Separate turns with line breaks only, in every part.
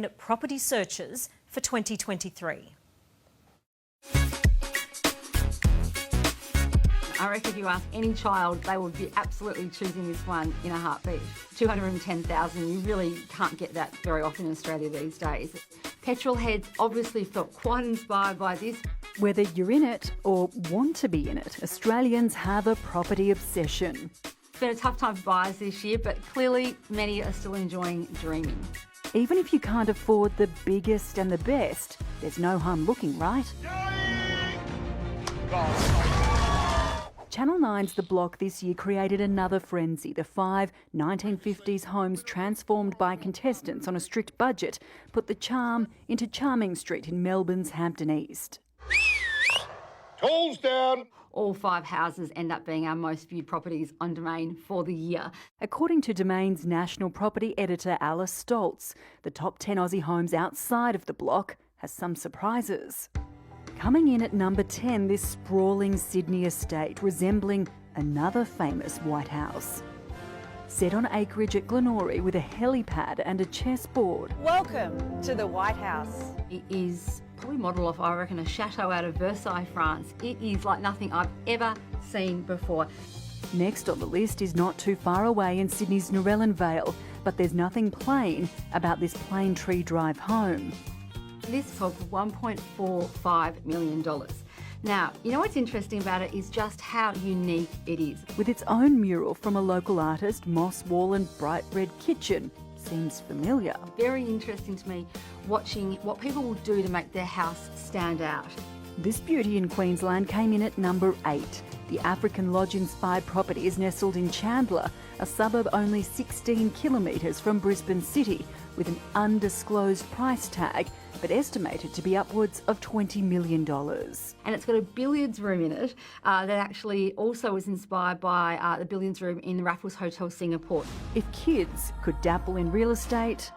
online property searches for 2023.
I reckon if you ask any child, they would be absolutely choosing this one in a heartbeat. 210,000, you really can't get that very often in Australia these days. Petrol heads obviously felt quite inspired by this.
Whether you're in it or want to be in it, Australians have a property obsession.
It's been a tough time for buyers this year, but clearly many are still enjoying dreaming.
Even if you can't afford the biggest and the best, there's no harm looking, right? Channel 9's The Block this year created another frenzy. The 5 1950s homes transformed by contestants on a strict budget put the charm into Charming Street in Melbourne's Hampton East.
Tools down!
All 5 houses end up being our most viewed properties on Domain for the year.
According to Domain's national property editor Alice Stoltz, the top 10 Aussie homes outside of The Block has some surprises. Coming in at number 10, this sprawling Sydney estate resembling another famous White House. Set on acreage at Glenorrhy with a helipad and a chessboard.
Welcome to the White House.
It is probably modelled off, I reckon, a chateau out of Versailles, France. It is like nothing I've ever seen before.
Next on the list is not too far away in Sydney's Narellan Vale, but there's nothing plain about this Plane-Tree Drive home.
This sold for $1.45 million. Now, you know what's interesting about it is just how unique it is.
With its own mural from a local artist, moss wall and bright red kitchen. Seems familiar.
Very interesting to me watching what people will do to make their house stand out.
This beauty in Queensland came in at number 8. The African Lodge-inspired property is nestled in Chandler, a suburb only 16 kilometres from Brisbane City, with an undisclosed price tag, but estimated to be upwards of $20 million.
And it's got a billiards room in it that actually also was inspired by the billiards room in the Raffles Hotel Singapore.
If kids could dabble in real estate,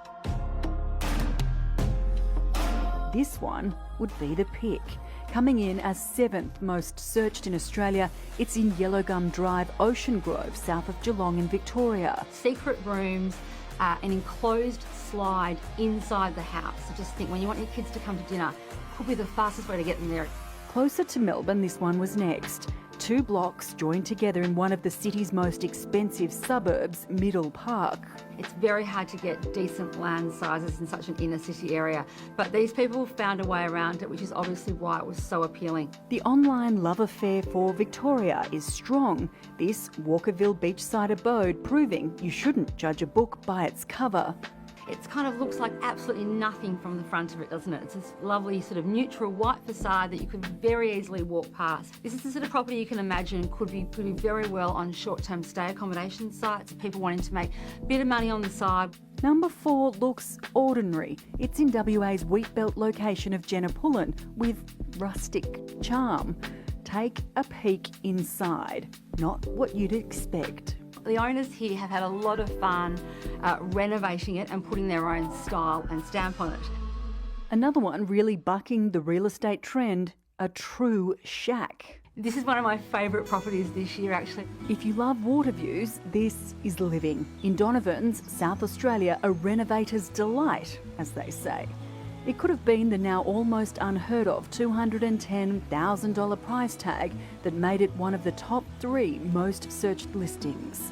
this one would be the pick. Coming in as 7th most searched in Australia, it's in Yellowgum Drive, Ocean Grove, south of Geelong in Victoria.
Secret rooms, an enclosed slide inside the house. So just think, when you want your kids to come to dinner, could be the fastest way to get them there.
Closer to Melbourne, this one was next. 2 blocks joined together in one of the city's most expensive suburbs, Middle Park.
It's very hard to get decent land sizes in such an inner city area, but these people found a way around it, which is obviously why it was so appealing.
The online love affair for Victoria is strong. This Walkerville beachside abode proving you shouldn't judge a book by its cover.
It kind of looks like absolutely nothing from the front of it, doesn't it? It's this lovely sort of neutral white facade that you could very easily walk past. This is the sort of property you can imagine could be very well on short-term stay accommodation sites, people wanting to make a bit of money on the side.
Number 4 looks ordinary. It's in WA's wheatbelt location of Jenapullen with rustic charm. Take a peek inside. Not what you'd expect.
The owners here have had a lot of fun renovating it and putting their own style and stamp on it.
Another one really bucking the real estate trend, a true shack.
This is one of my favourite properties this year, actually.
If you love water views, this is living. In Donovan's, South Australia, a renovator's delight, as they say. It could have been the now almost unheard of $210,000 price tag that made it one of the top 3 most searched listings.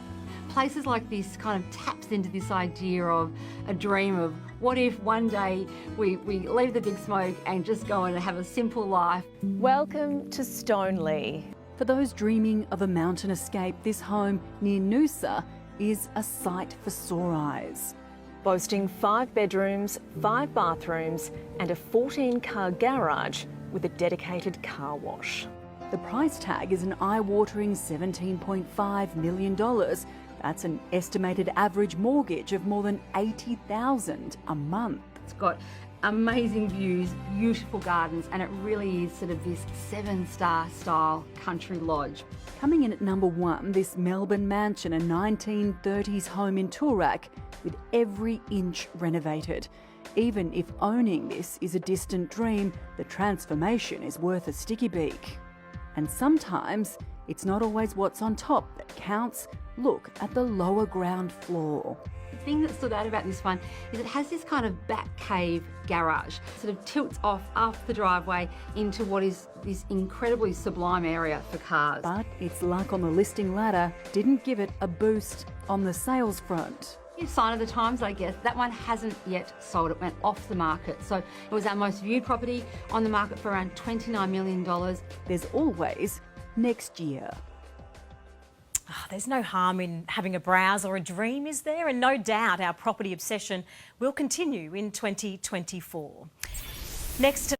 Places like this kind of taps into this idea of a dream of what if one day we leave the big smoke and just go and have a simple life.
Welcome to Stoneleigh.
For those dreaming of a mountain escape, this home near Noosa is a sight for sore eyes.
Boasting 5 bedrooms, 5 bathrooms and a 14-car garage with a dedicated car wash.
The price tag is an eye-watering $17.5 million. That's an estimated average mortgage of more than $80,000 a month.
It's got amazing views, beautiful gardens, and it really is sort of this 7-star style country lodge.
Coming in at number 1, this Melbourne mansion, a 1930s home in Toorak with every inch renovated. Even if owning this is a distant dream, the transformation is worth a sticky beak. And sometimes it's not always what's on top that counts. Look at the lower ground floor.
thing that stood out about this one is it has this kind of back cave garage. Sort of tilts off the driveway into what is this incredibly sublime area for cars.
But its luck on the listing ladder didn't give it a boost on the sales front.
A sign of the times, I guess. That one hasn't yet sold. It went off the market. So it was our most viewed property on the market for around $29 million.
There's always next year.
There's no harm in having a browse or a dream, is there? And no doubt our property obsession will continue in 2024. Next to